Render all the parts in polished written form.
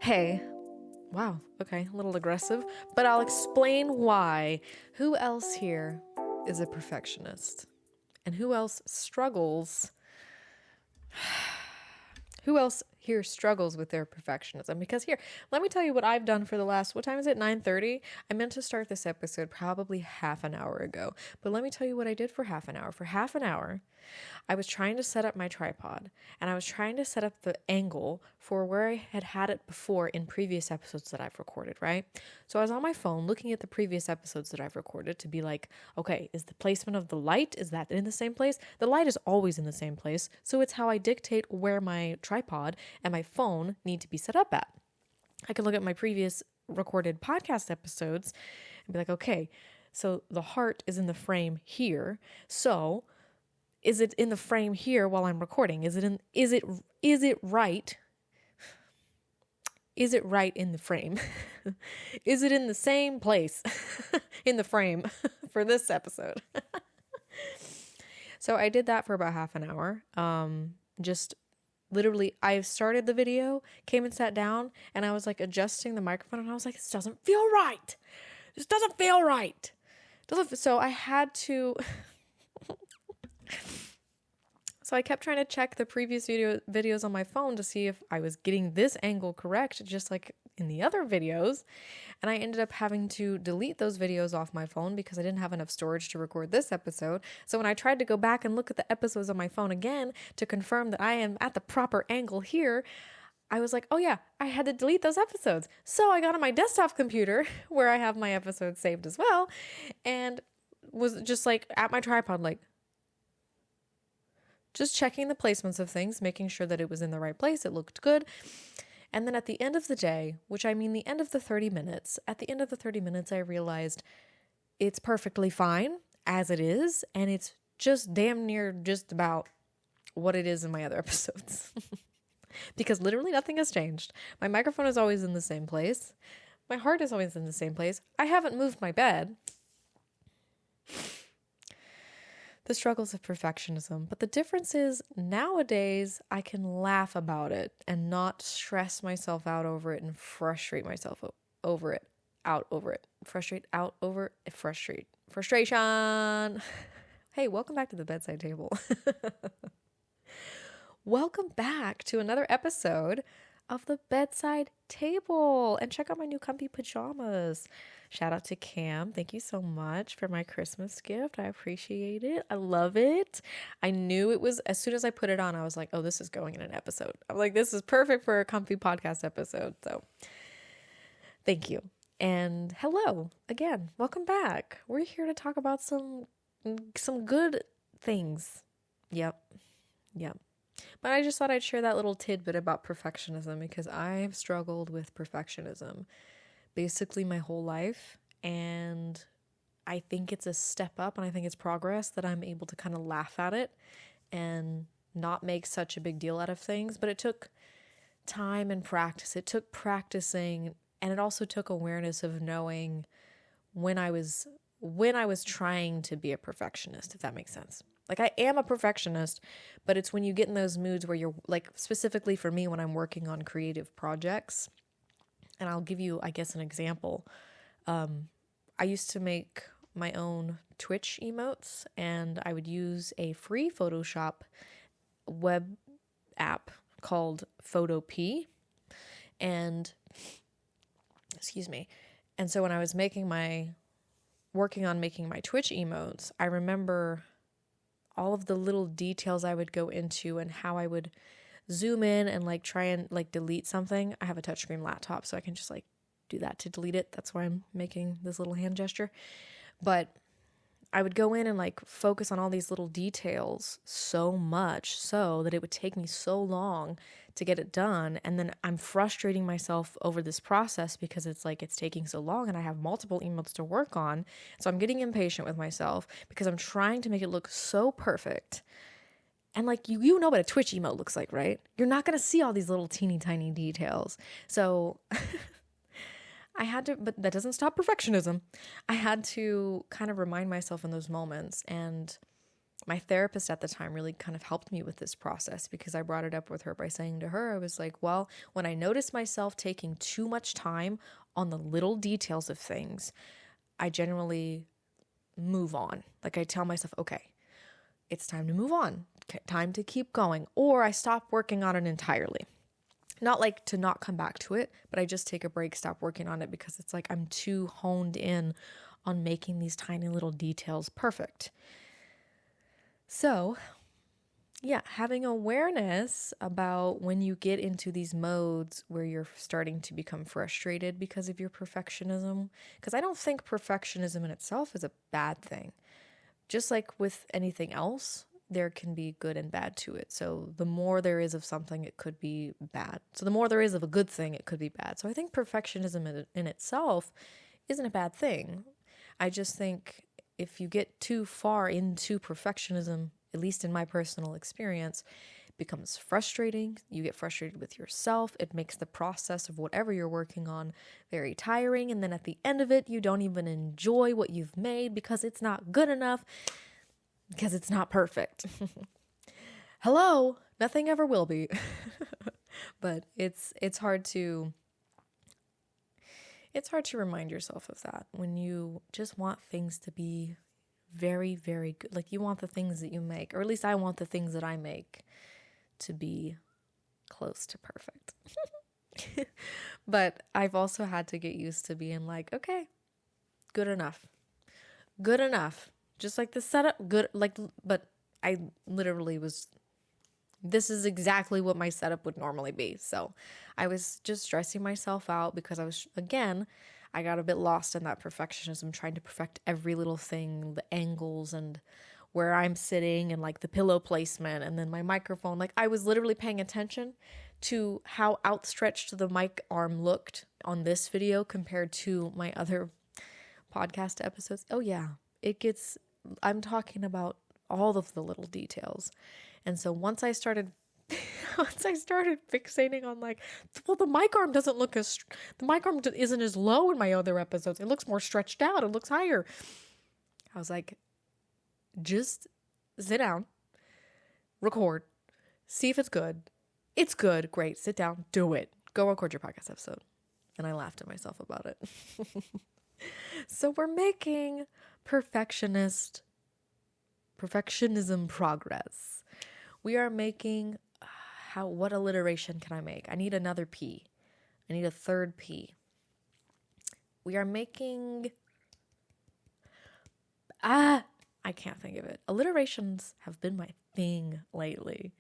Hey, wow, okay, a little aggressive, but I'll explain why. Who else here is a perfectionist? And who else struggles? Who else here struggles with their perfectionism? Because here, let me tell you what I've done for the last, what time is it? 9:30. I meant to start this episode probably half an hour ago, but let me tell you what I did for half an hour. For half an hour, I was trying to set up my tripod, and I was trying to set up the angle for where I had it before in previous episodes that I've recorded, right? So I was on my phone looking at the previous episodes that I've recorded to be like, okay, is the placement of the light, is that in the same place? The light is always in the same place, so it's how I dictate where my tripod and my phone need to be set up at. I can look at my previous recorded podcast episodes and be like, okay, so the heart is in the frame here, so is it in the frame here while I'm recording? Is it right? Is it right in the frame? Is it in the same place in the frame for this episode? So I did that for about half an hour. Just literally, I started the video, came and sat down, and I was like adjusting the microphone, and I was like, this doesn't feel right. This doesn't feel right. So I had to... So I kept trying to check the previous videos on my phone to see if I was getting this angle correct, just like in the other videos. And I ended up having to delete those videos off my phone because I didn't have enough storage to record this episode. So when I tried to go back and look at the episodes on my phone again to confirm that I am at the proper angle here, I was like, oh yeah, I had to delete those episodes. So I got on my desktop computer where I have my episodes saved as well, and was just like at my tripod, like, just checking the placements of things, making sure that it was in the right place, it looked good. And then at the end of the day, which I mean the end of the 30 minutes, at the end of the 30 minutes, I realized it's perfectly fine as it is, and it's just damn near just about what it is in my other episodes. Because literally nothing has changed. My microphone is always in the same place. My heart is always in the same place. I haven't moved my bed. The struggles of perfectionism. But the difference is nowadays I can laugh about it and not stress myself out over it and frustrate myself over it. Frustration. Hey, welcome back to the bedside table. Welcome back to another episode of the bedside table, and check out my new comfy pajamas. Shout out to Cam. Thank you so much for my Christmas gift. I appreciate it. I love it. I knew it was, as soon as I put it on, I was like, oh, this is going in an episode. I'm like, this is perfect for a comfy podcast episode. So thank you. And hello again. Welcome back. We're here to talk about some good things. Yep. But I just thought I'd share that little tidbit about perfectionism because I have struggled with perfectionism basically my whole life. And I think it's a step up, and I think it's progress that I'm able to kind of laugh at it and not make such a big deal out of things. But it took time and practice. It took practicing, and it also took awareness of knowing when I was trying to be a perfectionist, if that makes sense. Like, I am a perfectionist, but it's when you get in those moods where you're, like, specifically for me when I'm working on creative projects. And I'll give you, I guess, an example. I used to make my own Twitch emotes, and I would use a free Photoshop web app called Photop. And, excuse me. And so when I was working on making my Twitch emotes, I remember all of the little details I would go into and how I would zoom in and like try and like delete something. I have a touchscreen laptop, so I can just like do that to delete it. That's why I'm making this little hand gesture. But I would go in and like focus on all these little details so much so that it would take me so long to get it done. And then I'm frustrating myself over this process because it's like it's taking so long and I have multiple emotes to work on. So I'm getting impatient with myself because I'm trying to make it look so perfect. And like you know what a Twitch emote looks like, right? You're not going to see all these little teeny tiny details. So I had to, but that doesn't stop perfectionism. I had to kind of remind myself in those moments. And my therapist at the time really kind of helped me with this process, because I brought it up with her by saying to her, I was like, well, when I notice myself taking too much time on the little details of things, I generally move on. Like I tell myself, okay, it's time to move on, time to keep going, or I stop working on it entirely. Not like to not come back to it, but I just take a break, stop working on it, because it's like I'm too honed in on making these tiny little details perfect. So, yeah, having awareness about when you get into these modes where you're starting to become frustrated because of your perfectionism, because I don't think perfectionism in itself is a bad thing. Just like with anything else, there can be good and bad to it. So the more there is of something, it could be bad. So the more there is of a good thing, it could be bad. So I think perfectionism in itself isn't a bad thing. I just think if you get too far into perfectionism, at least in my personal experience, it becomes frustrating. You get frustrated with yourself. It makes the process of whatever you're working on very tiring. And then at the end of it, you don't even enjoy what you've made because it's not good enough, because it's not perfect. Hello, nothing ever will be. But it's hard to remind yourself of that when you just want things to be very, very good. Like you want the things that you make, or at least I want the things that I make to be close to perfect. But I've also had to get used to being like, okay, good enough. Good enough. Just like the setup, good, like, but I literally this is exactly what my setup would normally be. So I was just stressing myself out because I got a bit lost in that perfectionism, trying to perfect every little thing, the angles and where I'm sitting and like the pillow placement and then my microphone. Like I was literally paying attention to how outstretched the mic arm looked on this video compared to my other podcast episodes. Oh yeah, I'm talking about all of the little details. And so once I started fixating on like, well, the mic arm isn't as low in my other episodes. It looks more stretched out. It looks higher. I was like, just sit down, record, see if it's good. It's good. Great. Sit down, do it. Go record your podcast episode. And I laughed at myself about it. So we're making perfectionism progress. We are making, what alliteration can I make? I need another P. I need a third P. We are making, I can't think of it. Alliterations have been my thing lately.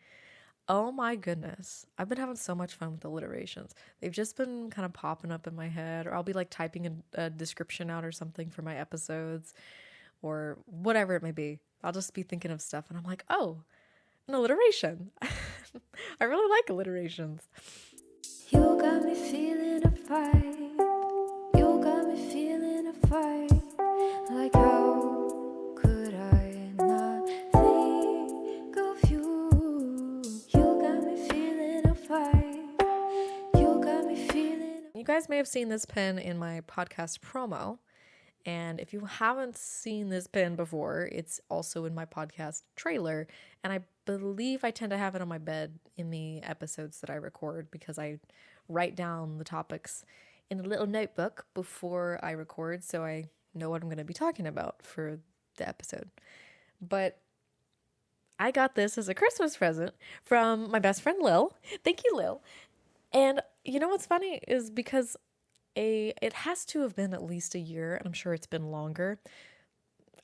Oh my goodness. I've been having so much fun with alliterations. They've just been kind of popping up in my head, or I'll be like typing a description out or something for my episodes or whatever it may be. I'll just be thinking of stuff and I'm like, oh, an alliteration. I really like alliterations. You got me feeling a fight. You got me feeling a fight. Like how could I not think of you? You got me feeling a fight. You got me feeling. You guys may have seen this pin in my podcast promo. And if you haven't seen this pin before, it's also in my podcast trailer. And I believe I tend to have it on my bed in the episodes that I record, because I write down the topics in a little notebook before I record, so I know what I'm going to be talking about for the episode. But I got this as a Christmas present from my best friend Lil. Thank you, Lil. And you know what's funny is because it has to have been at least a year, and I'm sure it's been longer.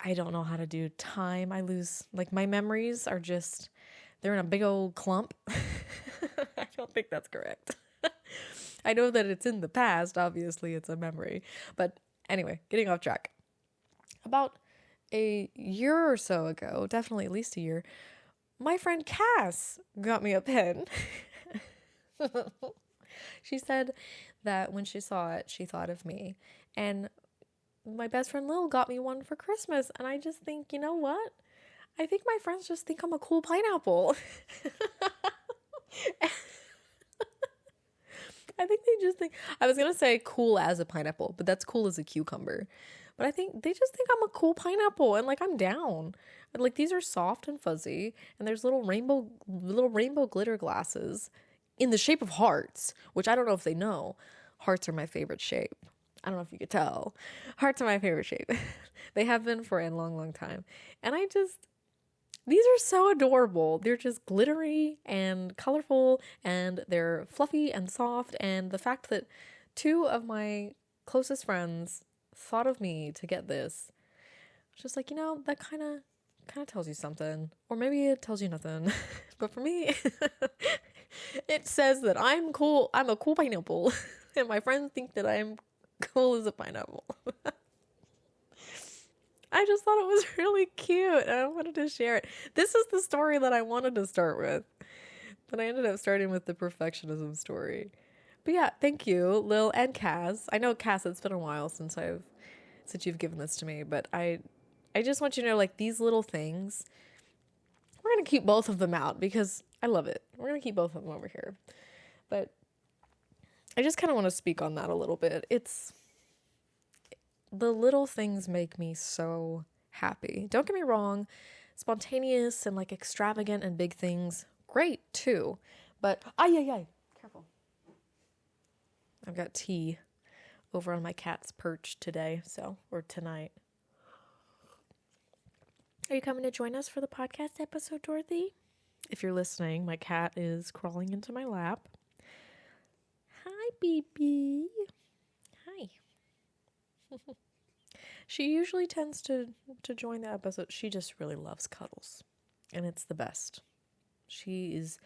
I don't know how to do time. I lose, like, my memories are just, they're in a big old clump. I don't think that's correct. I know that it's in the past. Obviously, it's a memory. But anyway, getting off track. About a year or so ago, definitely at least a year, my friend Cass got me a pen. She said that when she saw it, she thought of me. And my best friend Lil got me one for Christmas. And I just think, you know what? I think my friends just think I'm a cool pineapple. I think they just think, I was going to say cool as a pineapple, but that's cool as a cucumber. But I think they just think I'm a cool pineapple and like I'm down. Like these are soft and fuzzy and there's little rainbow glitter glasses in the shape of hearts, which I don't know if they know. Hearts are my favorite shape. I don't know if you could tell. Hearts are my favorite shape. They have been for a long, long time. And these are so adorable. They're just glittery and colorful and they're fluffy and soft. And the fact that two of my closest friends thought of me to get this, it's just like, that kind of tells you something. Or maybe it tells you nothing. But for me, it says that I'm cool. I'm a cool pineapple. And my friends think that I'm cool as a pineapple. I just thought it was really cute and I wanted to share it. This is the story that I wanted to start with, but I ended up starting with the perfectionism story. But yeah, thank you, Lil and Cass. I know, Cass, it's been a while since you've given this to me, but I just want you to know, like, these little things, we're going to keep both of them out because I love it. We're going to keep both of them over here. But I just kind of want to speak on that a little bit. The little things make me so happy. Don't get me wrong, spontaneous and like extravagant and big things, great too. But, careful. I've got tea over on my cat's perch today, or tonight. Are you coming to join us for the podcast episode, Dorothy? If you're listening, my cat is crawling into my lap. Hi, BB. Hi. She usually tends to join the episode. She just really loves cuddles, and it's the best. She is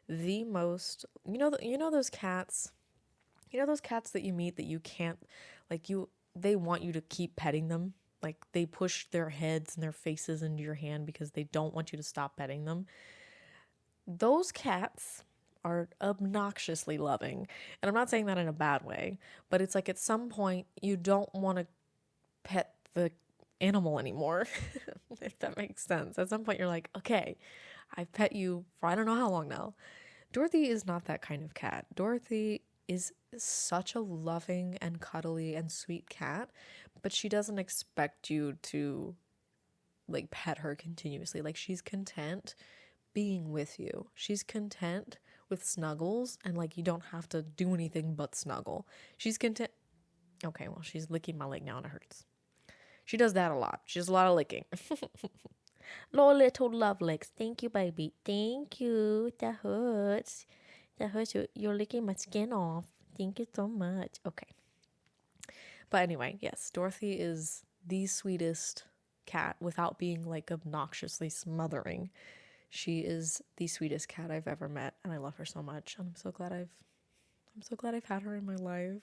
the most, those cats, those cats that you meet that you can't, they want you to keep petting them. Like they push their heads and their faces into your hand because they don't want you to stop petting them. Those cats are obnoxiously loving. And I'm not saying that in a bad way, but it's like at some point you don't want to pet the animal anymore, if that makes sense. At some point you're like, okay, I've pet you for I don't know how long now. Dorothy is not that kind of cat. Dorothy is such a loving and cuddly and sweet cat, but she doesn't expect you to like pet her continuously. Like she's content being with you. She's content with snuggles and like you don't have to do anything but snuggle. She's content. Okay, well, she's licking my leg now and it hurts. She does that a lot. She does a lot of licking. Little love licks. Thank you, baby. Thank you. That hurts. That hurts. You're licking my skin off. Thank you so much. Okay. But anyway, yes, Dorothy is the sweetest cat without being like obnoxiously smothering. She is the sweetest cat I've ever met, and I love her so much. And I'm so glad I've had her in my life.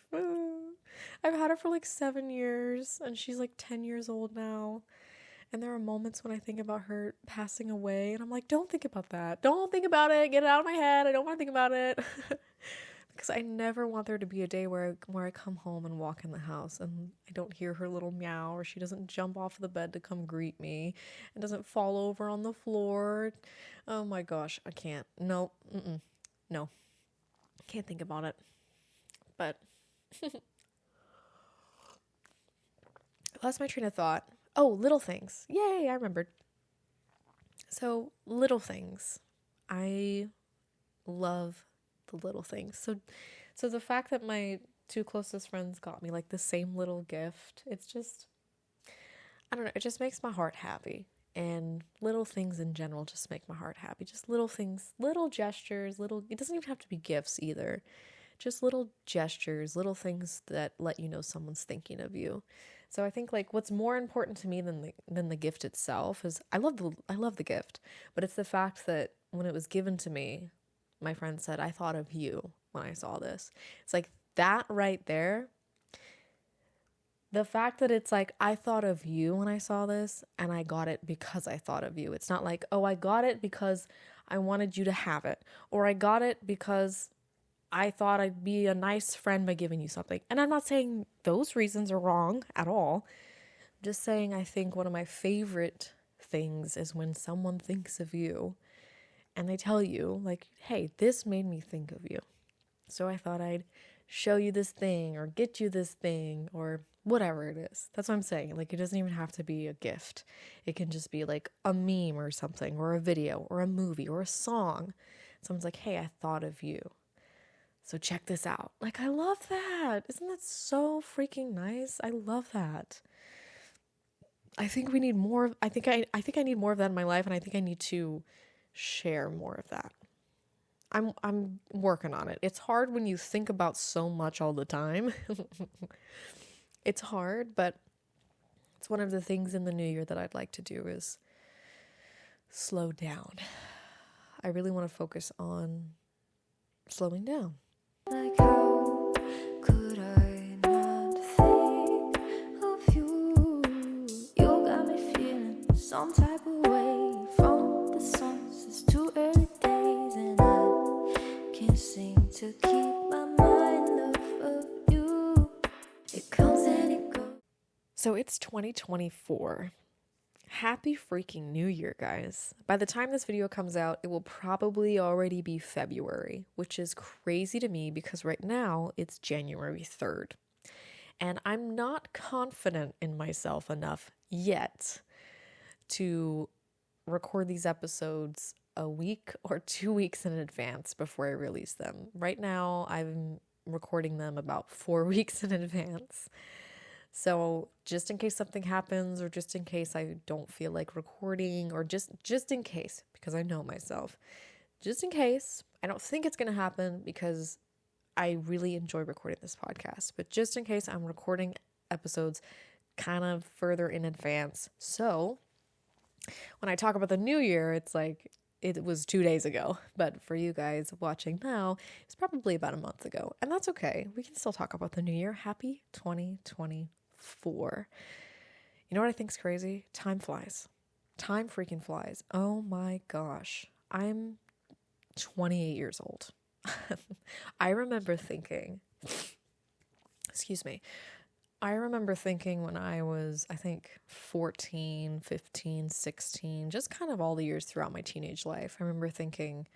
I've had her for like 7 years, and she's like 10 years old now. And there are moments when I think about her passing away, and I'm like, don't think about that. Don't think about it. Get it out of my head. I don't want to think about it. Because I never want there to be a day where I come home and walk in the house and I don't hear her little meow, or she doesn't jump off the bed to come greet me and doesn't fall over on the floor. Oh my gosh, I can't. No, no. Can't think about it. But I lost my train of thought. Oh, little things. Yay, I remembered. So, little things. I love the little things. So the fact that my two closest friends got me like the same little gift, it's just, I don't know, it just makes my heart happy. And little things in general just make my heart happy. Just little things, little gestures, it doesn't even have to be gifts either. Just little gestures, little things that let you know someone's thinking of you. So I think like what's more important to me than the gift itself is I love the gift, but it's the fact that when it was given to me, my friend said, I thought of you when I saw this. It's like that right there. The fact that it's like, I thought of you when I saw this and I got it because I thought of you. It's not like, oh, I got it because I wanted you to have it. Or I got it because I thought I'd be a nice friend by giving you something. And I'm not saying those reasons are wrong at all. I'm just saying I think one of my favorite things is when someone thinks of you and they tell you, like, hey, this made me think of you. So I thought I'd show you this thing or get you this thing or whatever it is. That's what I'm saying. Like, it doesn't even have to be a gift. It can just be like a meme or something, or a video or a movie or a song. Someone's like, hey, I thought of you, so check this out. Like, I love that. Isn't that so freaking nice? I love that. I think we need more. I think I need more of that in my life, and I think I need to share more of that. I'm working on it. It's hard when you think about so much all the time. It's hard, but it's one of the things in the new year that I'd like to do is slow down. I really want to focus on slowing down. Like how could I not think of you? You got me feeling some type of way from the sunsets to early days, and I can't seem to keep my mind off of you. It comes and it goes. So it's 2024. Happy freaking New Year, guys. By the time this video comes out, it will probably already be February, which is crazy to me because right now it's January 3rd. And I'm not confident in myself enough yet to record these episodes a week or 2 weeks in advance before I release them. Right now, I'm recording them about 4 weeks in advance. So just in case something happens, or just in case I don't feel like recording, or just in case, because I know myself, just in case, I don't think it's going to happen because I really enjoy recording this podcast, but just in case, I'm recording episodes kind of further in advance. So when I talk about the new year, it's like it was 2 days ago, but for you guys watching now, it's probably about a month ago, and that's okay. We can still talk about the new year. Happy 2024. You know what I think's crazy? Time flies. Time freaking flies. Oh my gosh. I'm 28 years old. I remember thinking, excuse me, I remember thinking when I was, I think, 14, 15, 16, just kind of all the years throughout my teenage life. I remember thinking,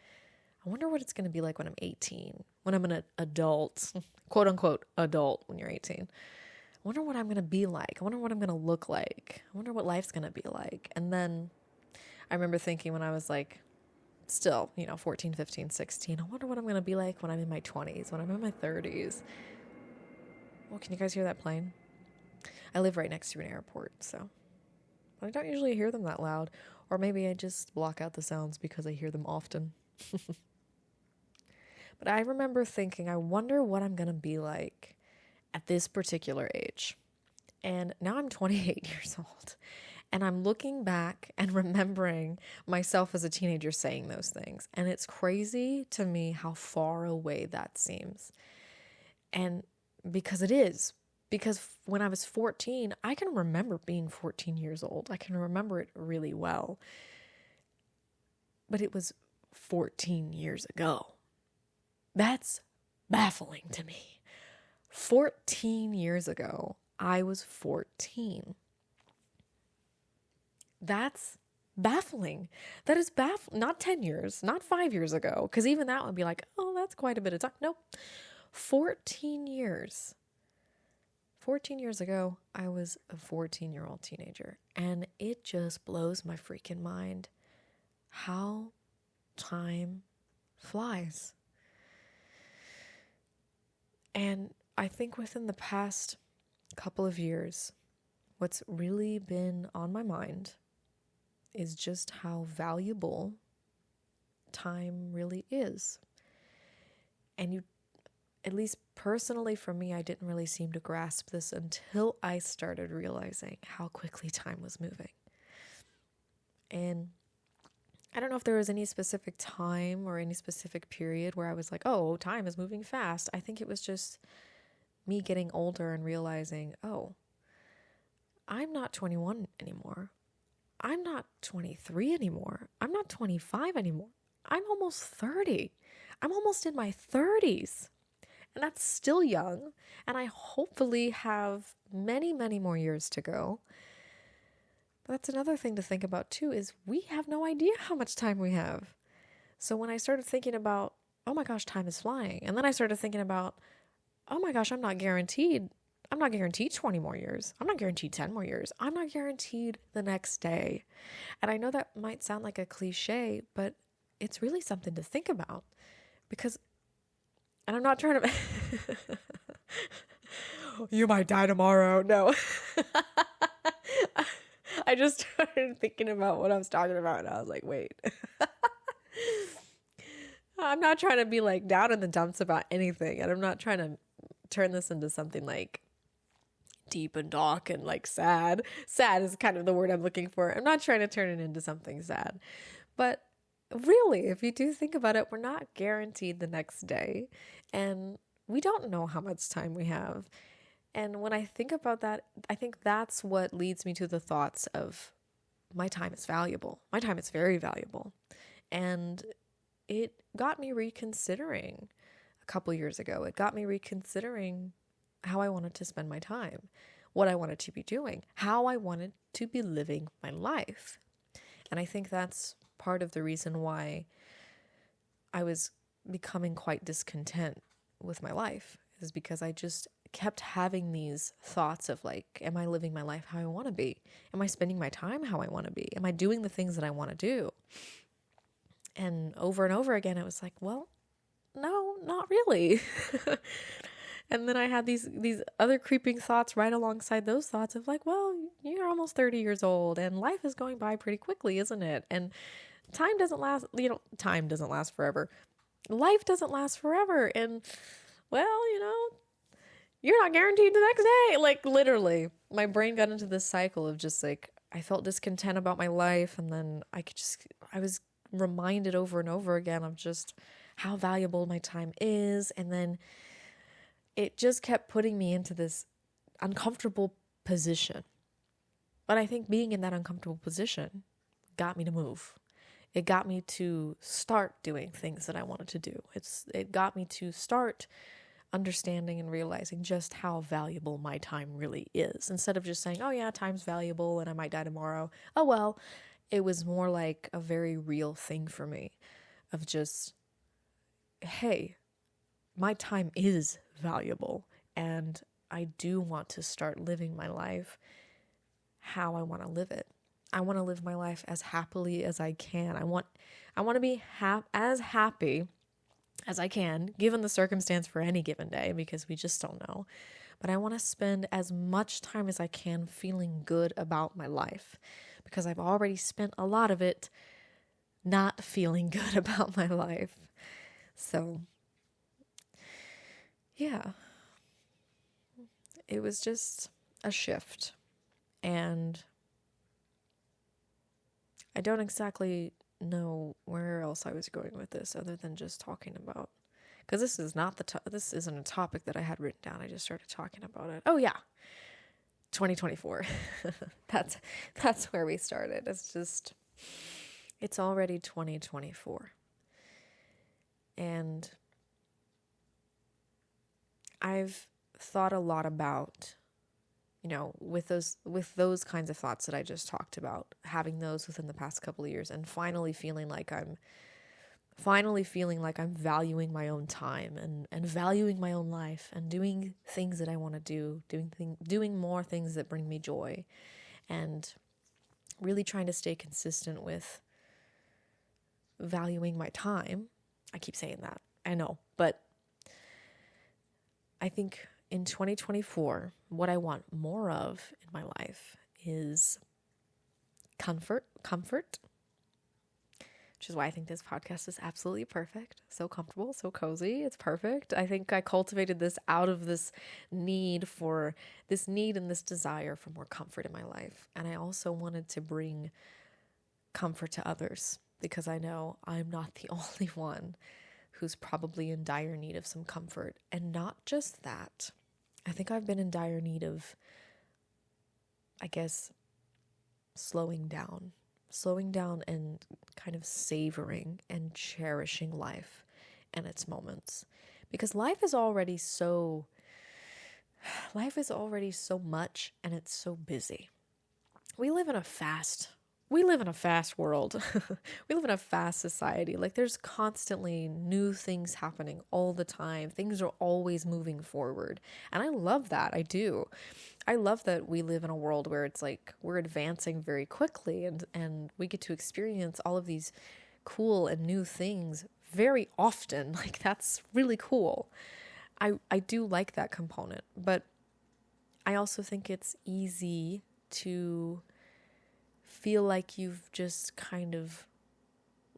I wonder what it's going to be like when I'm 18, when I'm an adult, quote unquote adult when you're 18. I wonder what I'm going to be like. I wonder what I'm going to look like. I wonder what life's going to be like. And then I remember thinking when I was like, still, 14, 15, 16, I wonder what I'm going to be like when I'm in my 20s, when I'm in my 30s. Well, can you guys hear that plane? I live right next to an airport, so I don't usually hear them that loud. Or maybe I just block out the sounds because I hear them often. But I remember thinking, I wonder what I'm going to be like at this particular age. And now I'm 28 years old. And I'm looking back and remembering myself as a teenager saying those things. And it's crazy to me how far away that seems. And because it is. Because when I was 14, I can remember being 14 years old. I can remember it really well. But it was 14 years ago. That's baffling to me. 14 years ago, I was 14. That's baffling. That is not 10 years, not 5 years ago, because even that would be like, oh, that's quite a bit of time. Nope. 14 years. 14 years ago, I was a 14-year-old teenager, and it just blows my freaking mind how time flies. And I think within the past couple of years, what's really been on my mind is just how valuable time really is. And at least personally for me, I didn't really seem to grasp this until I started realizing how quickly time was moving. And I don't know if there was any specific time or any specific period where I was like, oh, time is moving fast. I think it was just me getting older and realizing, oh, I'm not 21 anymore. I'm not 23 anymore. I'm not 25 anymore. I'm almost 30. I'm almost in my 30s. And that's still young. And I hopefully have many, many more years to go. But that's another thing to think about too, is we have no idea how much time we have. So when I started thinking about, oh my gosh, time is flying. And then I started thinking about, oh my gosh, I'm not guaranteed. I'm not guaranteed 20 more years. I'm not guaranteed 10 more years. I'm not guaranteed the next day. And I know that might sound like a cliche, but it's really something to think about because, and I'm not trying to, you might die tomorrow. No. I just started thinking about what I was talking about and I was like, wait. I'm not trying to be like down in the dumps about anything. And I'm not trying to turn this into something like deep and dark and like sad. Sad is kind of the word I'm looking for. I'm not trying to turn it into something sad. But really, if you do think about it, we're not guaranteed the next day. And we don't know how much time we have. And when I think about that, I think that's what leads me to the thoughts of my time is valuable. My time is very valuable. And it got me reconsidering a couple years ago. It got me reconsidering how I wanted to spend my time, what I wanted to be doing, how I wanted to be living my life. And I think that's part of the reason why I was becoming quite discontent with my life, is because I just kept having these thoughts of like, am I living my life how I want to be? Am I spending my time how I want to be? Am I doing the things that I want to do? And over again, it was like, well, no, not really. And then I had these other creeping thoughts right alongside those thoughts of like, well, you're almost 30 years old and life is going by pretty quickly, isn't it? And time doesn't last, time doesn't last forever. Life doesn't last forever. And well, you're not guaranteed the next day. Like literally, my brain got into this cycle of just like, I felt discontent about my life. And then I was reminded over and over again of just how valuable my time is. And then it just kept putting me into this uncomfortable position. But I think being in that uncomfortable position got me to move. It got me to start doing things that I wanted to do. It got me to start understanding and realizing just how valuable my time really is. Instead of just saying, oh yeah, time's valuable and I might die tomorrow. Oh well, it was more like a very real thing for me of just, hey, my time is valuable and I do want to start living my life how I want to live it. I want to live my life as happily as I can. I want to be as happy as I can, given the circumstance for any given day, because we just don't know. But I want to spend as much time as I can feeling good about my life, because I've already spent a lot of it not feeling good about my life. So, yeah, it was just a shift. And I don't exactly know where else I was going with this other than just talking about, because this is not this isn't a topic that I had written down. I just started talking about it. Oh yeah, 2024. that's where we started. It's already 2024, and I've thought a lot about, with those kinds of thoughts that I just talked about, having those within the past couple of years, and finally feeling like I'm valuing my own time and valuing my own life and doing things that I want to do, doing more things that bring me joy, and really trying to stay consistent with valuing my time. I keep saying that, I know, but I think in 2024, what I want more of in my life is comfort, which is why I think this podcast is absolutely perfect. So comfortable, so cozy. It's perfect. I think I cultivated this out of this need and this desire for more comfort in my life. And I also wanted to bring comfort to others, because I know I'm not the only one who's probably in dire need of some comfort. And not just that, I think I've been in dire need of, I guess, slowing down and kind of savoring and cherishing life and its moments. Because life is already so much and it's so busy. We live in a fast we live in a fast world. We live in a fast society. Like there's constantly new things happening all the time. Things are always moving forward. And I love that. I do. I love that we live in a world where it's like we're advancing very quickly and we get to experience all of these cool and new things very often. Like that's really cool. I do like that component, but I also think it's easy to feel like you've just kind of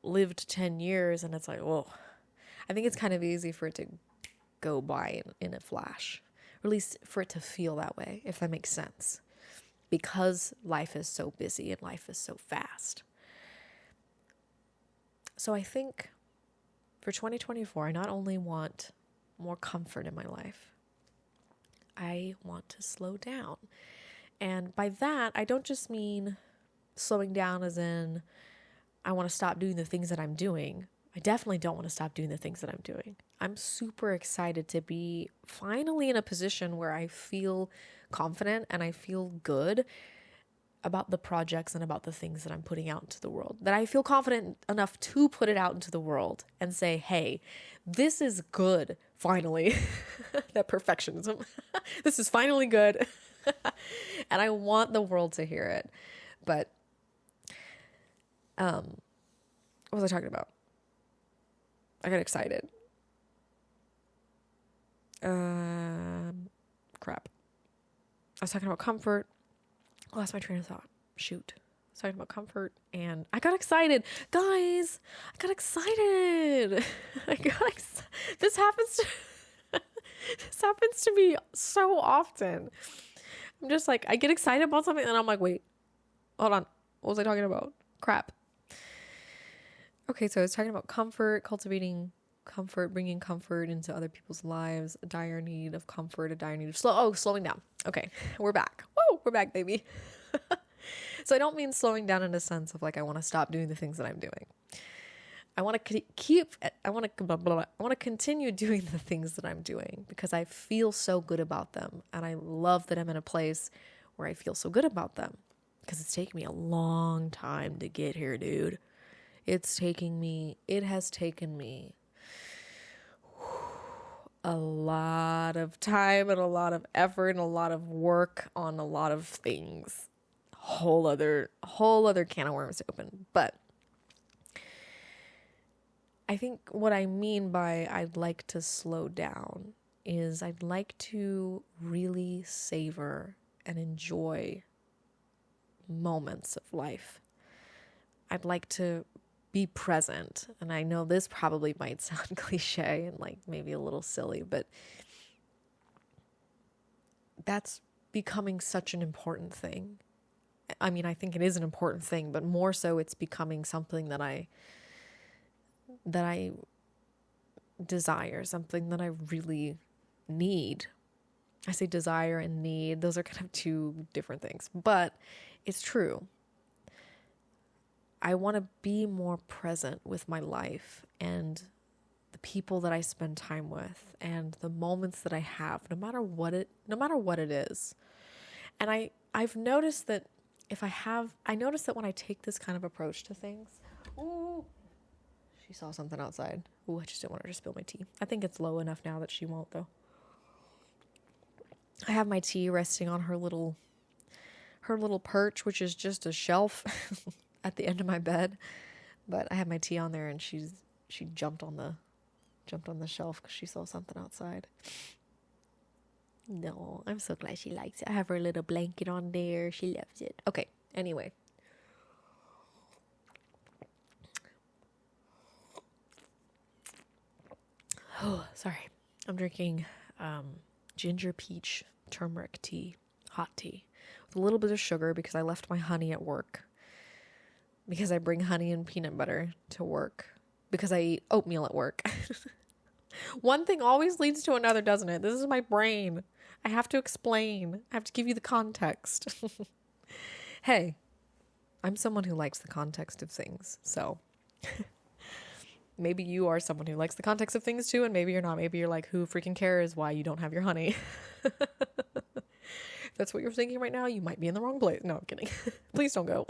lived 10 years and it's like, whoa. I think it's kind of easy for it to go by in a flash, or at least for it to feel that way, if that makes sense, because life is so busy and life is so fast. So I think for 2024, I not only want more comfort in my life, I want to slow down. And by that, I don't just mean slowing down as in I want to stop doing the things that I'm doing. I definitely don't want to stop doing the things that I'm doing. I'm super excited to be finally in a position where I feel confident and I feel good about the projects and about the things that I'm putting out into the world. That I feel confident enough to put it out into the world and say, hey, this is good, finally. That perfectionism. This is finally good. And I want the world to hear it. But what was I talking about? I got excited. Crap. I was talking about comfort. I lost my train of thought. Shoot. I was talking about comfort and I got excited. Guys, I got excited. This happens to me so often. I'm just like, I get excited about something and I'm like, wait, hold on. What was I talking about? Crap. Okay, so I was talking about comfort, cultivating comfort, bringing comfort into other people's lives, a dire need of comfort, a dire need of slowing down. Okay, we're back. Woo, we're back, baby. So I don't mean slowing down in a sense of like I want to stop doing the things that I'm doing. I want to continue doing the things that I'm doing because I feel so good about them, and I love that I'm in a place where I feel so good about them because it's taken me a long time to get here, dude. It has taken me a lot of time and a lot of effort and a lot of work on a lot of things. Whole other can of worms to open. But I think what I mean by I'd like to slow down is I'd like to really savor and enjoy moments of life. I'd like to be present. And I know this probably might sound cliche and like maybe a little silly, but that's becoming such an important thing. I mean, I think it is an important thing, but more so it's becoming something that I desire, something that I really need. I say desire and need. Those are kind of two different things, but it's true. I want to be more present with my life and the people that I spend time with and the moments that I have, no matter what it is. And I've noticed that I notice that when I take this kind of approach to things, ooh, she saw something outside. Ooh, I just didn't want her to spill my tea. I think it's low enough now that she won't though. I have my tea resting on her little perch, which is just a shelf at the end of my bed. But I have my tea on there and she jumped on the shelf because she saw something outside. No, I'm so glad she likes it. I have her little blanket on there. She loves it. Okay, anyway. Oh, sorry. I'm drinking ginger peach turmeric tea, hot tea, with a little bit of sugar because I left my honey at work. Because I bring honey and peanut butter to work. Because I eat oatmeal at work. One thing always leads to another, doesn't it? This is my brain. I have to explain. I have to give you the context. Hey, I'm someone who likes the context of things. So maybe you are someone who likes the context of things too, and maybe you're not. Maybe you're like, who freaking cares why you don't have your honey? If that's what you're thinking right now, you might be in the wrong place. No, I'm kidding. Please don't go.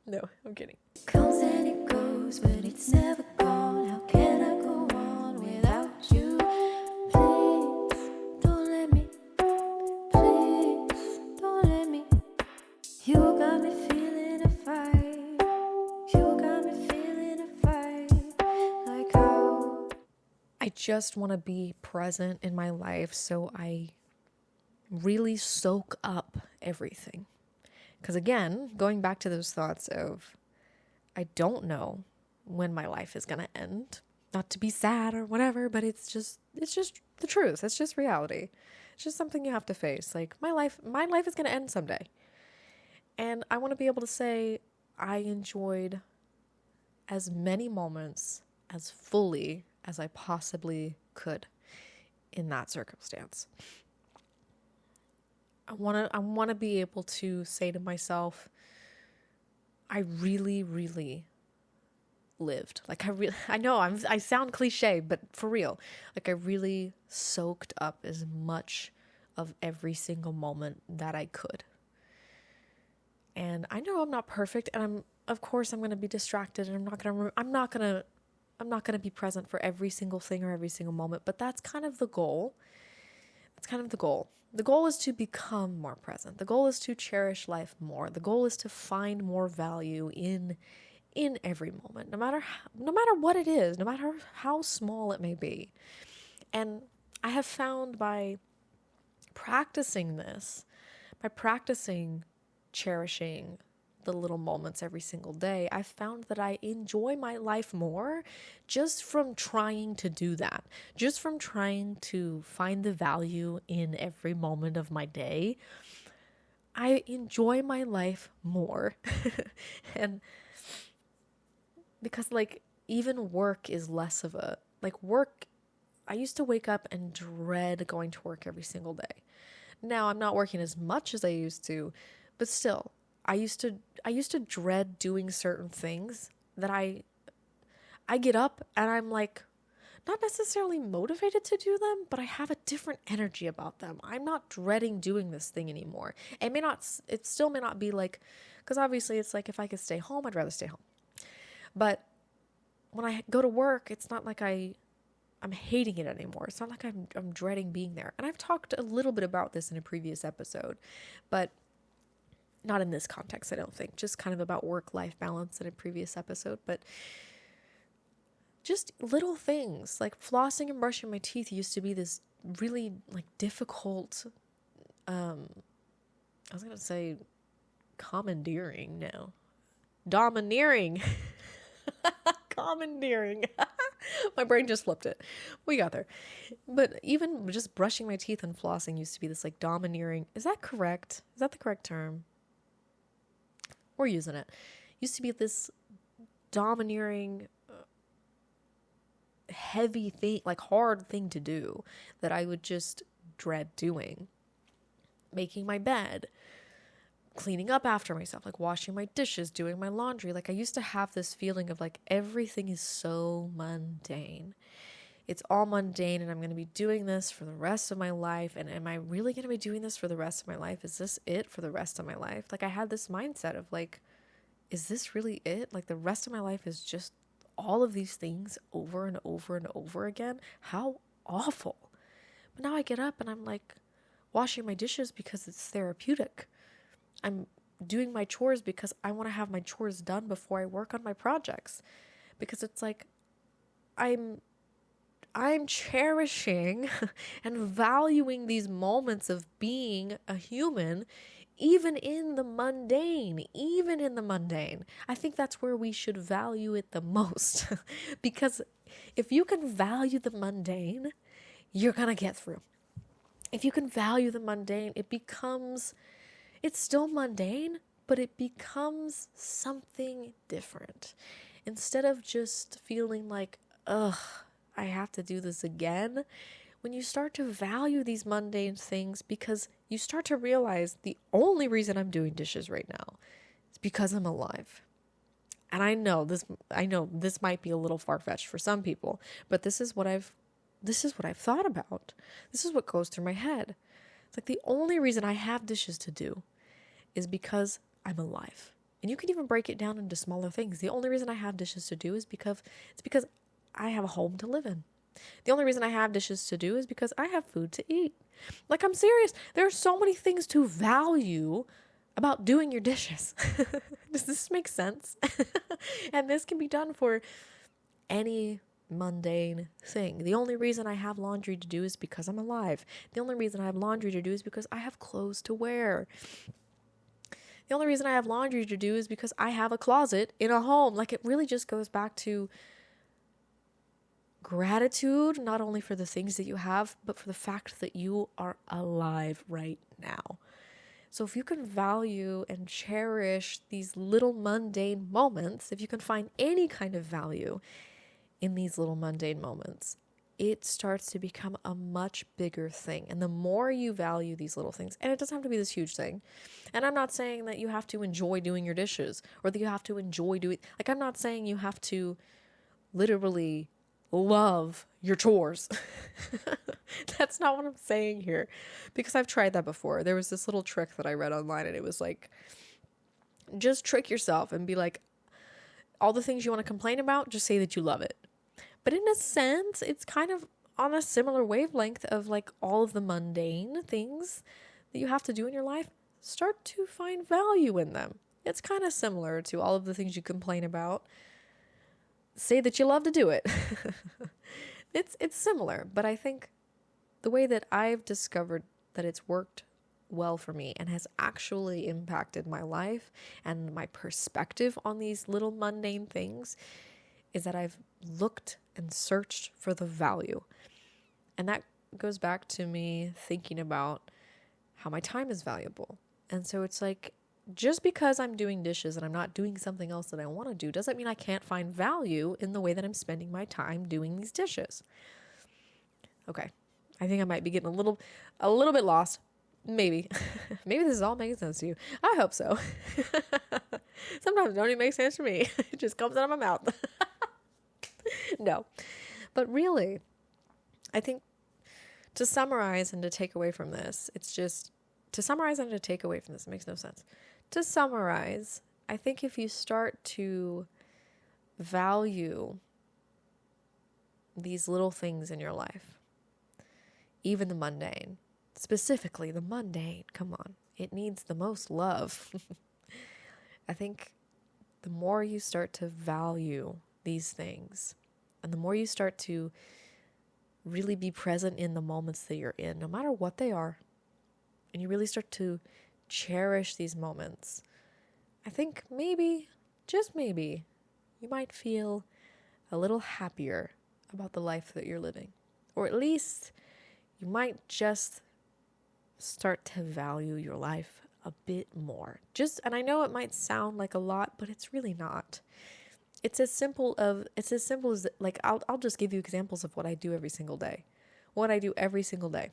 No, I'm kidding. Comes and it goes, but it's never gone. How can I go on without you? Please don't let me. Please don't let me. You got me feeling a fight. You got me feeling a fight. Like how I just want to be present in my life, so I really soak up everything. Because again, going back to those thoughts of, I don't know when my life is going to end. Not to be sad or whatever, but it's just the truth. It's just reality. It's just something you have to face. Like my life is going to end someday. And I want to be able to say I enjoyed as many moments as fully as I possibly could in that circumstance. I want to be able to say to myself, I really, really lived. Like I know I sound cliche, but for real, like I really soaked up as much of every single moment that I could. And I know I'm not perfect, and of course I'm going to be distracted, and I'm not going to be present for every single thing or every single moment, but that's kind of the goal. That's kind of the goal. The goal is to become more present. The goal is to cherish life more. The goal is to find more value in every moment, no matter what it is, no matter how small it may be. And I have found by practicing cherishing the little moments every single day, I've found that I enjoy my life more just from trying to do that, just from trying to find the value in every moment of my day. I enjoy my life more. And because like even work is less of a, like work, I used to wake up and dread going to work every single day. Now I'm not working as much as I used to, but still, I used to dread doing certain things that I get up and I'm like not necessarily motivated to do them, but I have a different energy about them. I'm not dreading doing this thing anymore. It still may not be like, because obviously it's like if I could stay home, I'd rather stay home. But when I go to work, it's not like I'm hating it anymore. It's not like I'm dreading being there. And I've talked a little bit about this in a previous episode, but not in this context, I don't think. Just kind of about work-life balance in a previous episode. But just little things like flossing and brushing my teeth used to be this really like difficult, I was going to say commandeering. No. Domineering. Commandeering. My brain just flipped it. We got there. But even just brushing my teeth and flossing used to be this like domineering. Is that correct? Is that the correct term? We're using it. Used to be this domineering, heavy thing, like hard thing to do that I would just dread doing. Making my bed, cleaning up after myself, like washing my dishes, doing my laundry. Like I used to have this feeling of like everything is so mundane. It's all mundane and I'm going to be doing this for the rest of my life. And am I really going to be doing this for the rest of my life? Is this it for the rest of my life? Like I had this mindset of like, is this really it? Like the rest of my life is just all of these things over and over and over again? How awful. But now I get up and I'm like washing my dishes because it's therapeutic. I'm doing my chores because I want to have my chores done before I work on my projects. Because it's like I'm cherishing and valuing these moments of being a human, even in the mundane. I think that's where we should value it the most. Because if you can value the mundane, you're going to get through. If you can value the mundane, it's still mundane, but it becomes something different. Instead of just feeling like, ugh, I have to do this again. When you start to value these mundane things, because you start to realize the only reason I'm doing dishes right now is because I'm alive. And I know this might be a little far-fetched for some people, but this is what I've thought about. This is what goes through my head. It's like the only reason I have dishes to do is because I'm alive. And you can even break it down into smaller things. The only reason I have dishes to do is because I have a home to live in. The only reason I have dishes to do is because I have food to eat. Like, I'm serious. There are so many things to value about doing your dishes. Does this make sense? And this can be done for any mundane thing. The only reason I have laundry to do is because I'm alive. The only reason I have laundry to do is because I have clothes to wear. The only reason I have laundry to do is because I have a closet in a home. Like, it really just goes back to gratitude, not only for the things that you have, but for the fact that you are alive right now. So if you can value and cherish these little mundane moments, if you can find any kind of value in these little mundane moments, it starts to become a much bigger thing. And the more you value these little things, and it doesn't have to be this huge thing. And I'm not saying that you have to enjoy doing your dishes or that you have to enjoy doing, like, I'm not saying you have to literally love your chores. That's not what I'm saying here, because I've tried that before. There was this little trick that I read online, and it was like, just trick yourself and be like, all the things you want to complain about, just say that you love it. But in a sense, it's kind of on a similar wavelength of like all of the mundane things that you have to do in your life. Start to find value in them. It's kind of similar to all of the things you complain about. Say that you love to do it. It's similar, but I think the way that I've discovered that it's worked well for me and has actually impacted my life and my perspective on these little mundane things is that I've looked and searched for the value. And that goes back to me thinking about how my time is valuable. And so it's like, just because I'm doing dishes and I'm not doing something else that I want to do doesn't mean I can't find value in the way that I'm spending my time doing these dishes. Okay. I think I might be getting a little bit lost. Maybe. Maybe this is all making sense to you. I hope so. Sometimes it don't even make sense to me. It just comes out of my mouth. No. But really, I think to summarize and to take away from this, it makes no sense. To summarize, I think if you start to value these little things in your life, even the mundane, specifically the mundane, come on, it needs the most love. I think the more you start to value these things, and the more you start to really be present in the moments that you're in, no matter what they are, and you really start to cherish these moments, I think maybe, just maybe, you might feel a little happier about the life that you're living. Or at least you might just start to value your life a bit more. And I know it might sound like a lot, but it's really not. It's as simple as like, I'll just give you examples of what I do every single day. What I do every single day.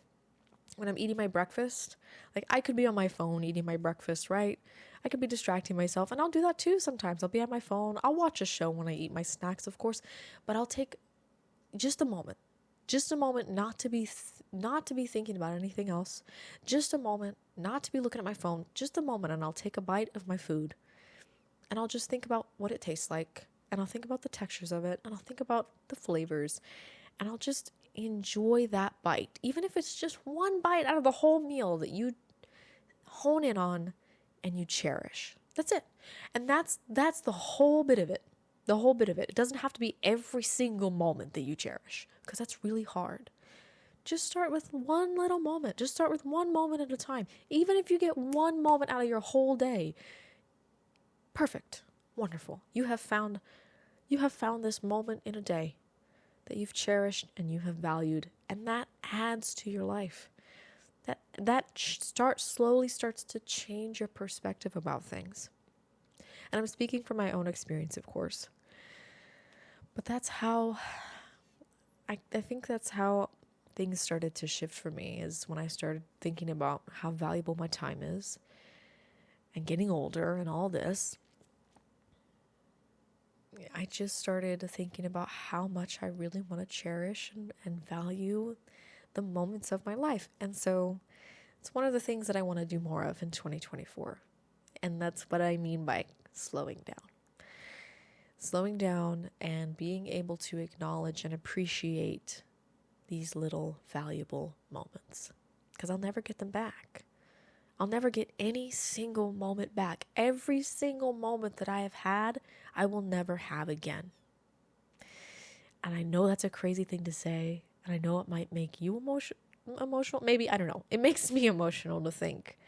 When I'm eating my breakfast, like, I could be on my phone eating my breakfast, right? I could be distracting myself, and I'll do that too sometimes. I'll be on my phone. I'll watch a show when I eat my snacks, of course, but I'll take just a moment not to be thinking about anything else, just a moment not to be looking at my phone, just a moment, and I'll take a bite of my food, and I'll just think about what it tastes like, and I'll think about the textures of it, and I'll think about the flavors, and I'll just enjoy that bite, even if it's just one bite out of the whole meal that you hone in on and you cherish. That's it. And that's the whole bit of it. The whole bit of it. It doesn't have to be every single moment that you cherish, because that's really hard. Just start with one little moment. Just start with one moment at a time. Even if you get one moment out of your whole day, perfect. Wonderful. You have found this moment in a day that you've cherished and you have valued, and that adds to your life. That slowly starts to change your perspective about things. And I'm speaking from my own experience, of course. But that's how I think that's how things started to shift for me, is when I started thinking about how valuable my time is and getting older and all this. I just started thinking about how much I really want to cherish and value the moments of my life. And so it's one of the things that I want to do more of in 2024. And that's what I mean by slowing down. Slowing down and being able to acknowledge and appreciate these little valuable moments. Because I'll never get them back. I'll never get any single moment back. Every single moment that I have had, I will never have again. And I know that's a crazy thing to say. And I know it might make you emotional. Maybe, I don't know. It makes me emotional to think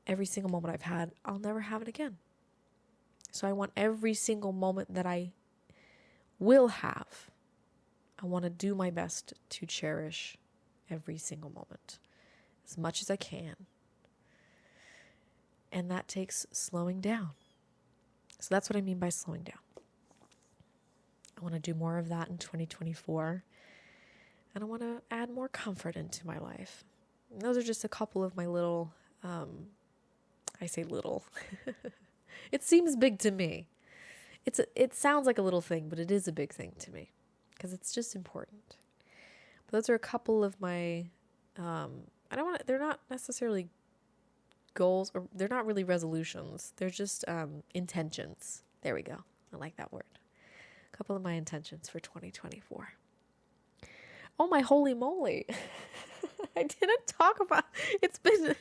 every single moment I've had, I'll never have it again. So I want every single moment that I will have, I want to do my best to cherish every single moment as much as I can. And that takes slowing down. So that's what I mean by slowing down. I want to do more of that in 2024. And I want to add more comfort into my life. And those are just a couple of my little, I say little. It seems big to me. It sounds like a little thing, but it is a big thing to me because it's just important. But those are a couple of my, they're not necessarily goals, or they're not really resolutions. They're just intentions. There we go. I like that word. A couple of my intentions for 2024. Oh, my holy moly. I didn't talk about, it's been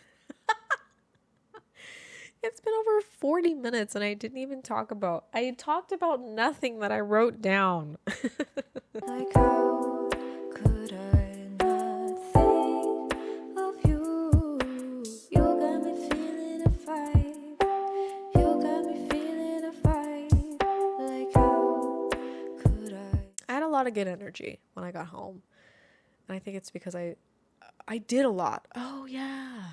over 40 minutes and I talked about nothing that I wrote down. Like how could I not think of you? You got me feeling a vibe. You got me feeling a vibe. Like how could I had a lot of good energy when I got home. And I think it's because I did a lot. Oh yeah.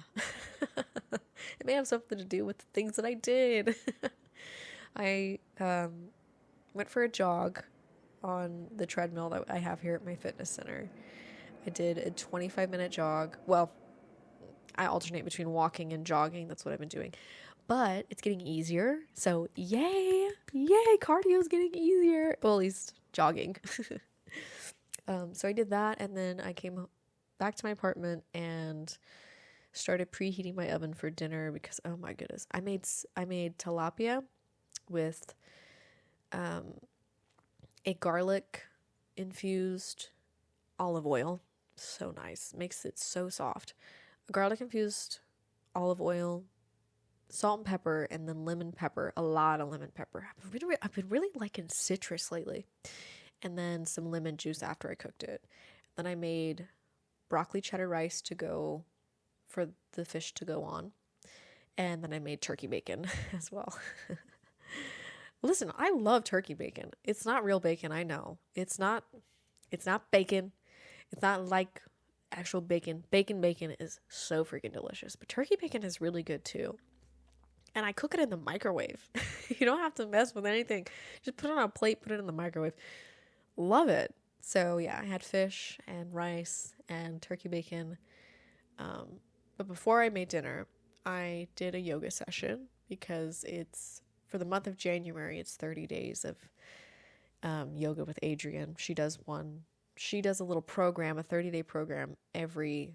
It may have something to do with the things that I did. I went for a jog on the treadmill that I have here at my fitness center. I did a 25-minute jog. Well, I alternate between walking and jogging. That's what I've been doing. But it's getting easier. So yay, cardio's getting easier. Well, at least jogging. So I did that, and then I came back to my apartment and started preheating my oven for dinner because, oh my goodness, I made tilapia with a garlic infused olive oil. So nice. Makes it so soft. Garlic infused olive oil, salt and pepper, and then lemon pepper. A lot of lemon pepper. I've been really liking citrus lately. And then some lemon juice after I cooked it. Then I made broccoli cheddar rice to go for the fish to go on. And then I made turkey bacon as well. Listen, I love turkey bacon. It's not real bacon, I know. It's not bacon. It's not like actual bacon. Bacon is so freaking delicious. But turkey bacon is really good too. And I cook it in the microwave. You don't have to mess with anything. Just put it on a plate, put it in the microwave. Love it. So yeah, I had fish and rice and turkey bacon. But before I made dinner, I did a yoga session because it's for the month of January. It's 30 days of yoga with Adrienne. She does a little program, a 30-day program every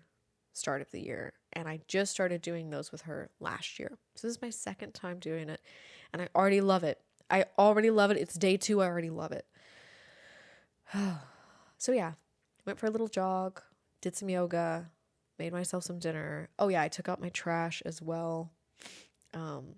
start of the year. And I just started doing those with her last year. So this is my second time doing it. And I already love it. It's day 2. I already love it. So yeah, went for a little jog, did some yoga, made myself some dinner. Oh yeah, I took out my trash as well. And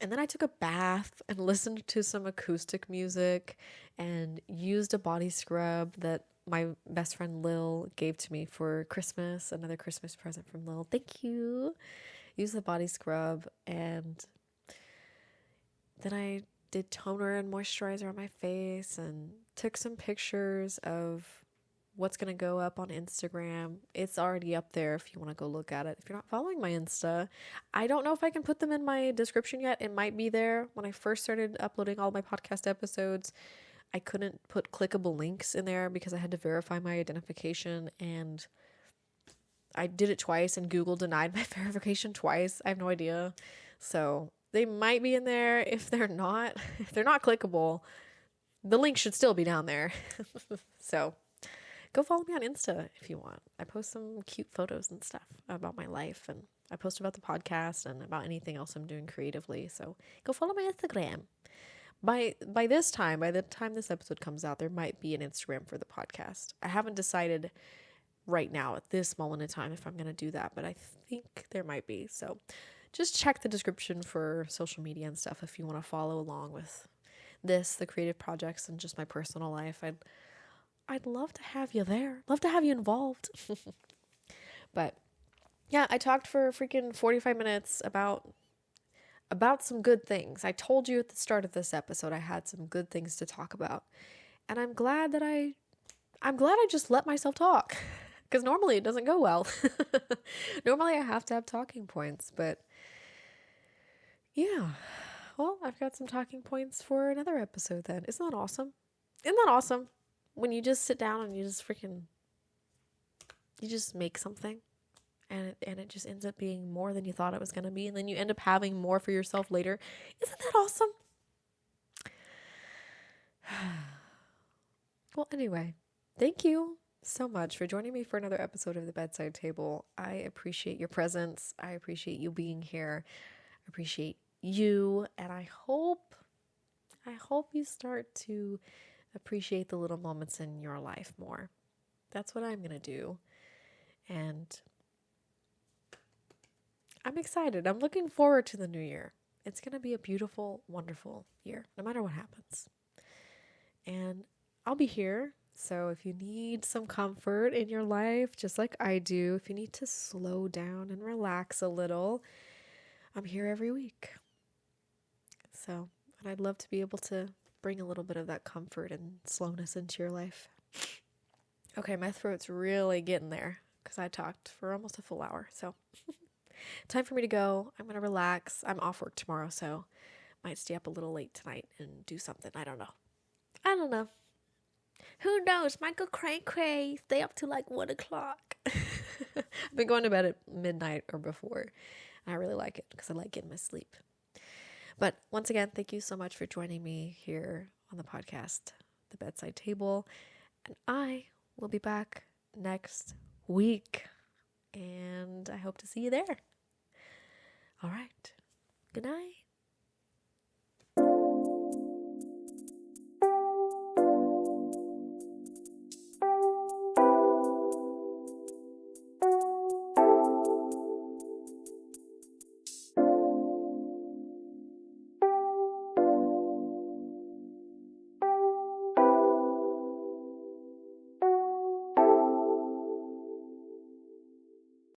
then I took a bath and listened to some acoustic music and used a body scrub that my best friend Lil gave to me for Christmas. Another Christmas present from Lil. Thank you. Used the body scrub, and then I did toner and moisturizer on my face and took some pictures of what's going to go up on Instagram. It's already up there if you want to go look at it. If you're not following my Insta, I don't know if I can put them in my description yet. It might be there. When I first started uploading all my podcast episodes, I couldn't put clickable links in there because I had to verify my identification, and I did it twice and Google denied my verification twice. I have no idea. So they might be in there. If they're not clickable, the link should still be down there. So go follow me on Insta if you want. I post some cute photos and stuff about my life, and I post about the podcast and about anything else I'm doing creatively. So go follow my Instagram. By the time this episode comes out, there might be an Instagram for the podcast. I haven't decided right now at this moment in time if I'm going to do that, but I think there might be. So just check the description for social media and stuff if you want to follow along with this, the creative projects, and just my personal life. I'd love to have you there. Love to have you involved. But yeah, I talked for freaking 45 minutes about some good things. I told you at the start of this episode I had some good things to talk about. And I'm glad I just let myself talk. Because normally it doesn't go well. Normally I have to have talking points, but yeah. Well, I've got some talking points for another episode then. Isn't that awesome? Isn't that awesome? When you just sit down and you just make something and it just ends up being more than you thought it was going to be, and then you end up having more for yourself later. Isn't that awesome? Well, anyway, thank you so much for joining me for another episode of The Bedside Table. I appreciate your presence. I appreciate you being here. I appreciate you, and I hope you start to appreciate the little moments in your life more. That's what I'm going to do. And I'm excited. I'm looking forward to the new year. It's going to be a beautiful, wonderful year, no matter what happens. And I'll be here. So if you need some comfort in your life, just like I do, if you need to slow down and relax a little, I'm here every week. So, and I'd love to be able to bring a little bit of that comfort and slowness into your life. Okay, my throat's really getting there because I talked for almost a full hour. So time for me to go. I'm going to relax. I'm off work tomorrow, so might stay up a little late tonight and do something. I don't know. Who knows? Might go cray. Stay up till like 1 o'clock. I've been going to bed at midnight or before. And I really like it because I like getting my sleep. But once again, thank you so much for joining me here on the podcast, The Bedside Table. And I will be back next week. And I hope to see you there. All right. Good night.